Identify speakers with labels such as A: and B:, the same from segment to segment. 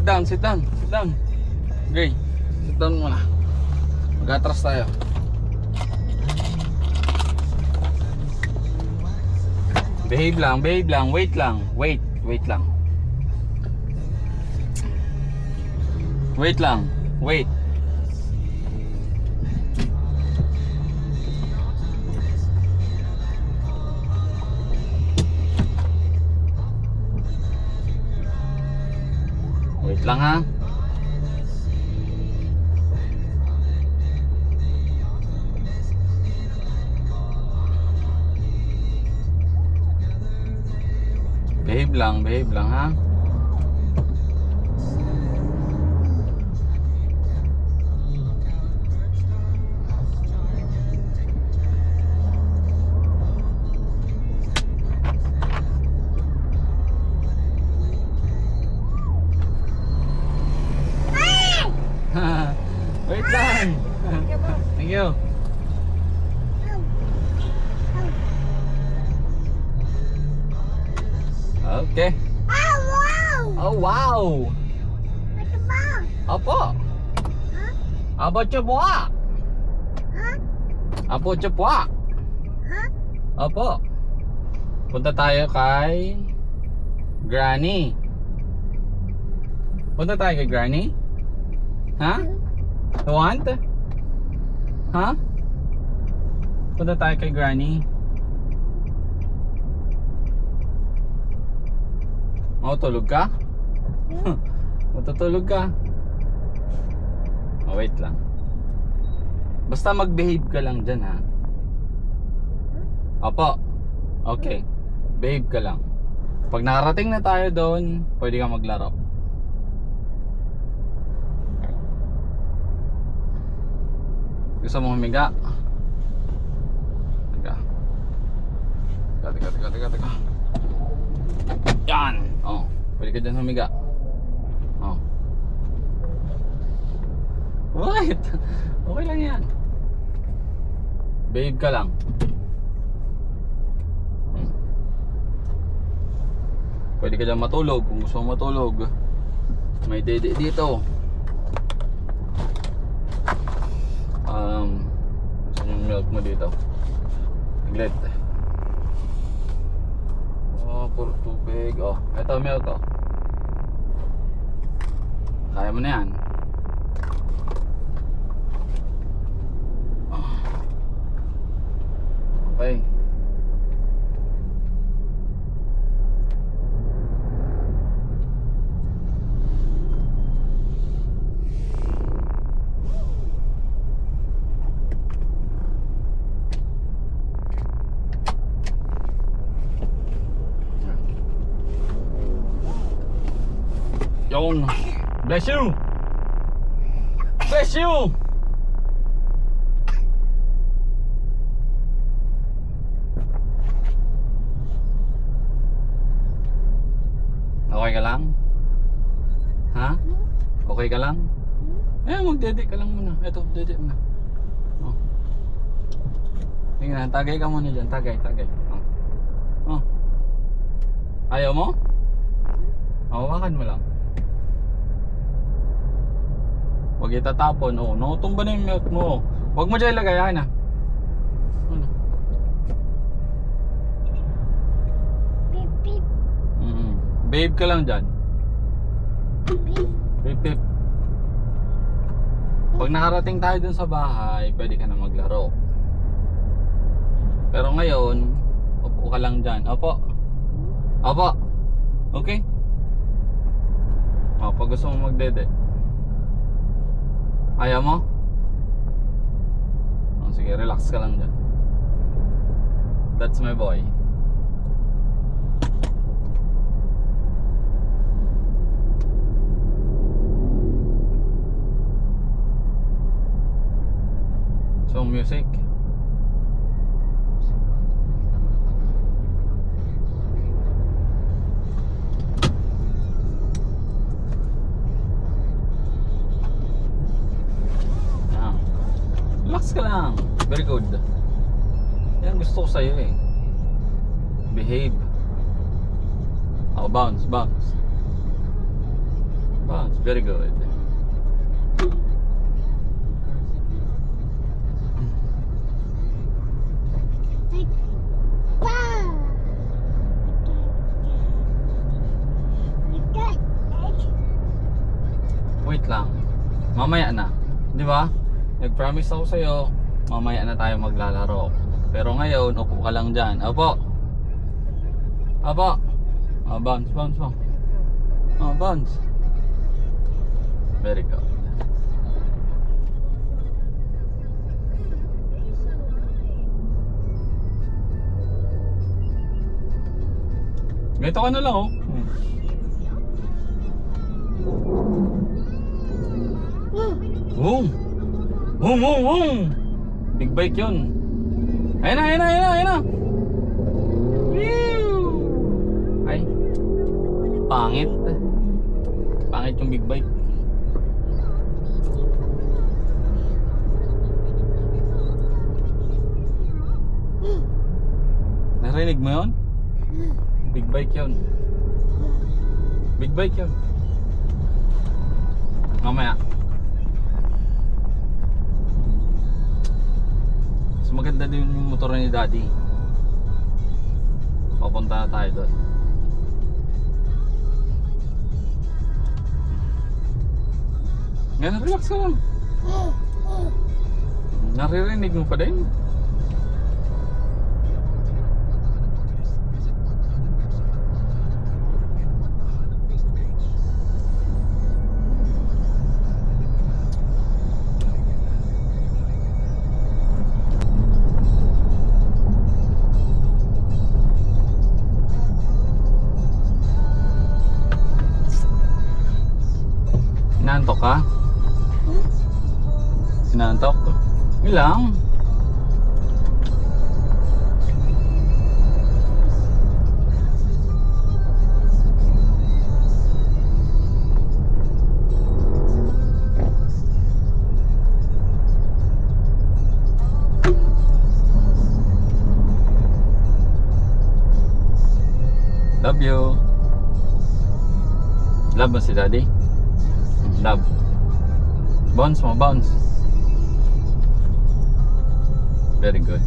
A: down, sit down, sit down. Okay, sit down muna. Mag-atras tayo. Behave lang, wait lang. Wait lang. Wait lang, wait. Wait lang ha. Behave lang ha. Wait lang. Thank you. Okay. Oh wow. Apa? Apa coba? Apa coba? Apa? Punta tayo kay Granny. Punta tayo kay Granny? Ha? Want? Ha? Punta tayo kay Granny. Tulog ka? Matutulog ka? Wait lang. Basta mag-behave ka lang dyan ha. Opo. Okay. Behave ka lang. Pag nakarating na tayo doon, pwede ka maglaro. Gusto mo humiga? Teka. Yan! Oh, pwede ka dyan humiga. Oh. What? Okay lang yan. Behave ka lang. Pwede ka dyan matulog kung gusto mo matulog. May dede dito. Gusto yung milk mo dito. Iglet. Puro tubig. Ito milk Kaya mo na yan. Okay. Yon. Bless you. Bless you. Okay ka lang? Ha? Okay ka lang? Magdede ka lang muna. Ito, dede muna. Tingnan, tagay ka muna dyan. Tagay. Ayaw mo? Hawakan mo lang. Huwag itatapon. Natumba na yung milk mo. Huwag mo dyan ilagay. Ano?
B: Pip.
A: Babe ka lang dyan. Pip. Pag nakarating tayo dun sa bahay, pwede ka na maglaro. Pero ngayon, upo ka lang dyan. Opo. Okay? Pag gusto mo magdede. Ayaw mo? Sige, relax ka lang dyan. That's my boy. So, music. Relax ka lang. Very good. Yan gusto ko sa'yo eh. Behave. Bounce. Bounce. Very good. Wait lang. Mamaya na. Di ba? Nag-promise ako sa'yo, mamaya na tayo maglalaro. Pero ngayon, upo ka lang dyan. Opo. Opo. Bounce, bounce mo. Bounce. Very good. Ganito ka na lang, oh. Boom! Boom, boom, boom! Big bike yun. Ayun na, ayun na, ayun na, ayun na! Whew! Ay. Pangit. Pangit yung big bike. Narinig mo yun? Big bike yun. Big bike yun. Mamaya. Mas maganda din yung motor ni Daddy. Papunta na tayo doon. Ngayon, relax ka lang. Naririnig mo pa din? Sinantok ka? Sinantok? Ilang? Love you. Love mo si Daddy? Love. Bounce mo, bounce. Very good.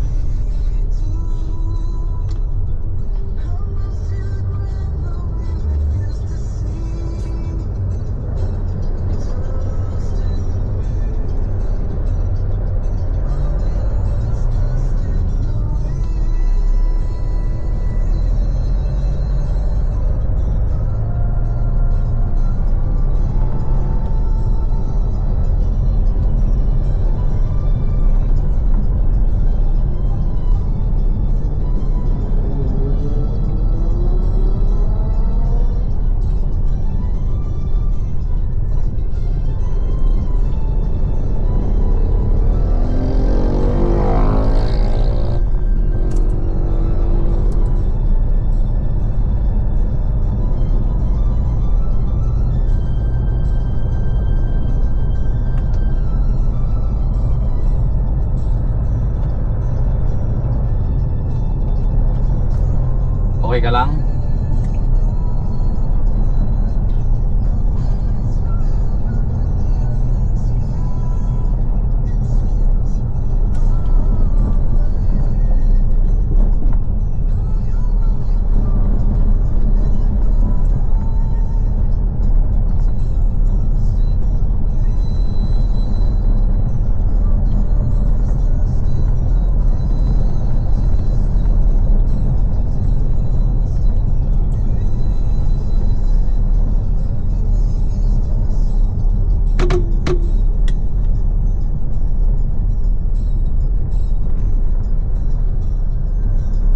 A: Okay ka lang?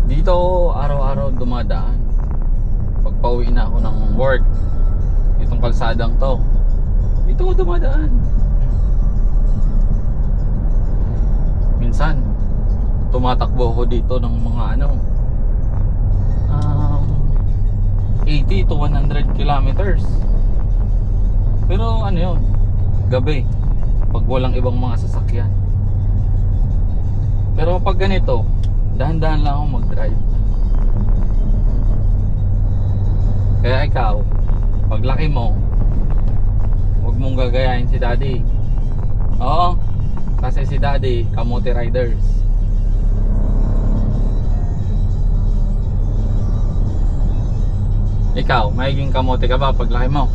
A: Dito araw-araw dumadaan. Pag pauwi na ako ng work, itong kalsadang to, dito ako dumadaan. Minsan tumatakbo ako dito ng mga 80 to 100 kilometers. Pero ano yun, gabi, pag walang ibang mga sasakyan. Pero pag ganito, dahan-dahan lang ako mag-drive. Kaya ikaw, paglaki mo, mong gagayahin si daddy. Oo. Kasi si daddy, kamote riders. Ikaw, magiging kamote ka ba pag laki mo?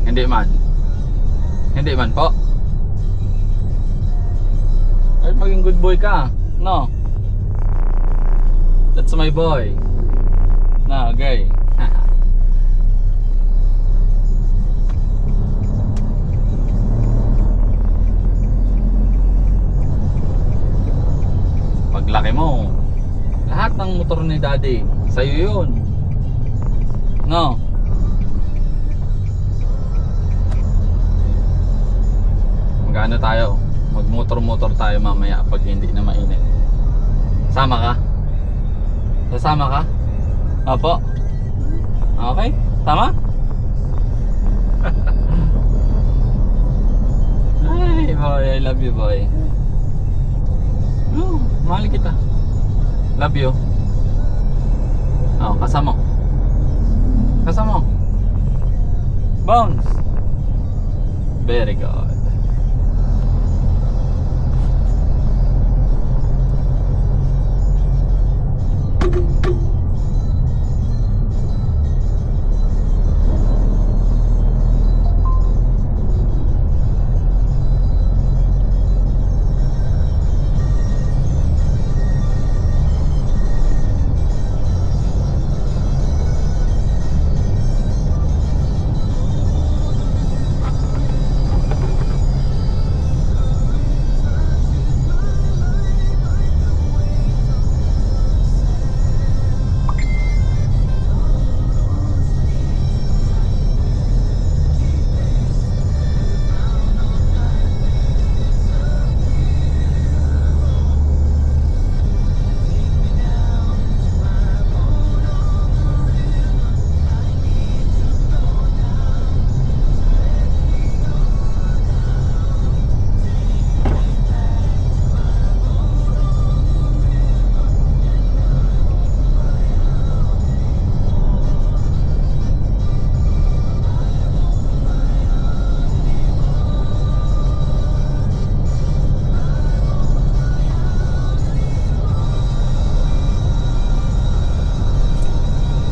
A: Hindi man. Hindi man po. Ay, maging good boy ka. No. That's my boy. No, okay. Paglaki mo, lahat ng motor ni daddy, sa'yo yun. No. Magano tayo? Magmotor-motor tayo mamaya pag hindi na mainit. Sama ka? Sasama ka? Opo. Okay, tama? Ay boy, I love you boy. Oh, mahal kita. Love you. Oh, kasama. Kasama. Bounce. Very good.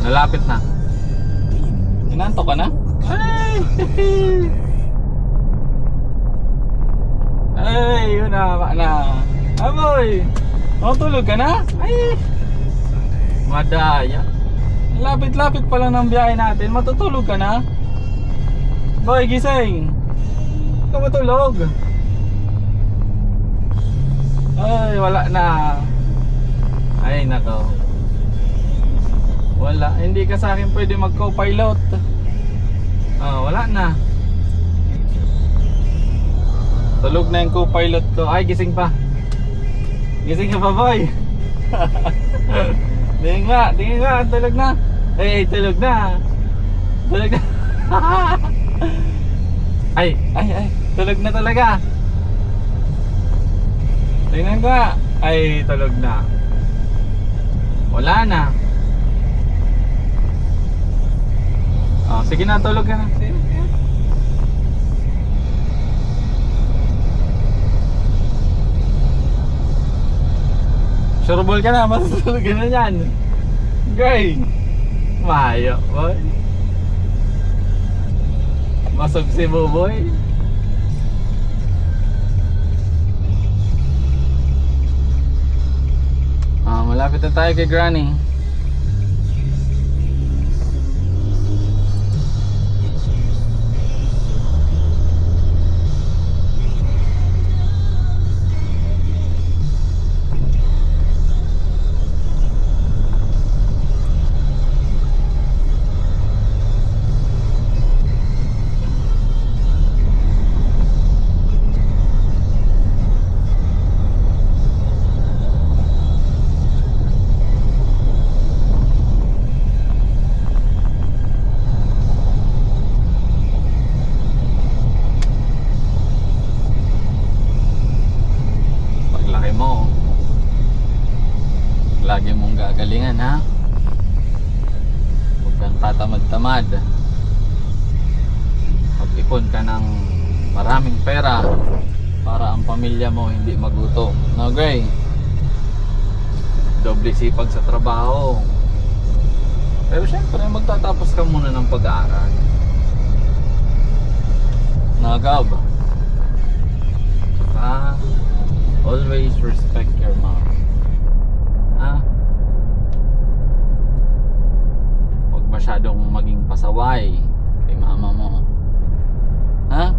A: Malapit na. Inantok ka na? Ay! Ay, yun na. Aboy! Matulog ka na? Ay! Madaya. Lapit-lapit pa lang ng biyahe natin. Matutulog ka na? Boy, gising! Huwag ka matulog. Ay, wala na. Ay, nako. Wala, hindi ka sa akin pwede mag co-pilot. Wala na. Tulog na yung co-pilot ko. Ay, gising pa. Gising ka pa boy. Tingin nga, tulog na. Ay, tulog na. Tulog na. ay, tulog na talaga. Tingnan ko nga. Ay, tulog na. Wala na. Sige na, tulog ka na. Sige. Sureball ka na, matutulog ka na yan. Okay. Mayo, boy. Masubsi mo, boy. Malapit na tayo kay Granny. Lagi mong gagalingan ha. Huwag kang tatamad-tamad. Mag-ipon mag-ipon ka ng maraming pera para ang pamilya mo hindi magutom. No, Gray? Doble sipag sa trabaho. Pero syempre, magtatapos ka muna ng pag-aaral. Nagab. Saka, always respect your mom. Ha? Huwag masyadong maging pasaway kay mama mo. Ha?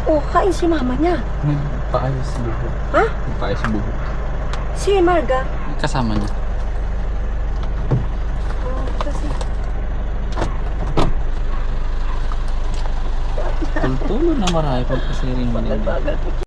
C: Oh, kain si mama niya.
A: Nagpaayos sa buhok.
C: Ha?
A: Nagpaayos sa buhok.
C: Si Marga.
A: Kasama niya.
C: Oh, kasi...
A: Tultulo na marami pagkasiring mo nila.
C: Nagbagal po